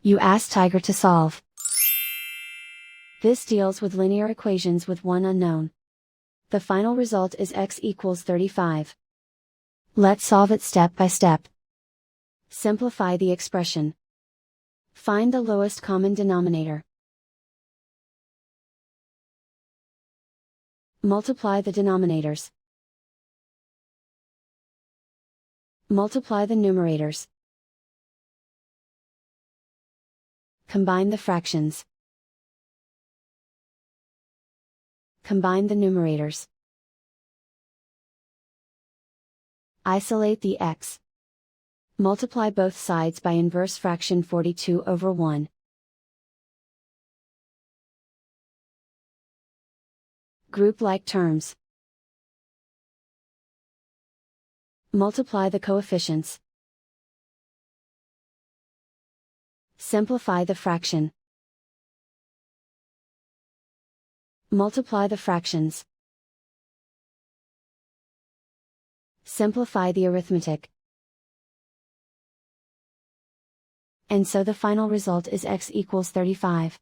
You ask Tiger to solve. This deals with linear equations with one unknown. The final result is x equals 35. Let's solve it step by step. Simplify the expression. Find the lowest common denominator. Multiply the denominators. Multiply the numerators. Combine the fractions. Combine the numerators. Isolate the x. Multiply both sides by inverse fraction 42/1. Group like terms. Multiply the coefficients. Simplify the fraction. Multiply the fractions. Simplify the arithmetic. And so the final result is x equals 35.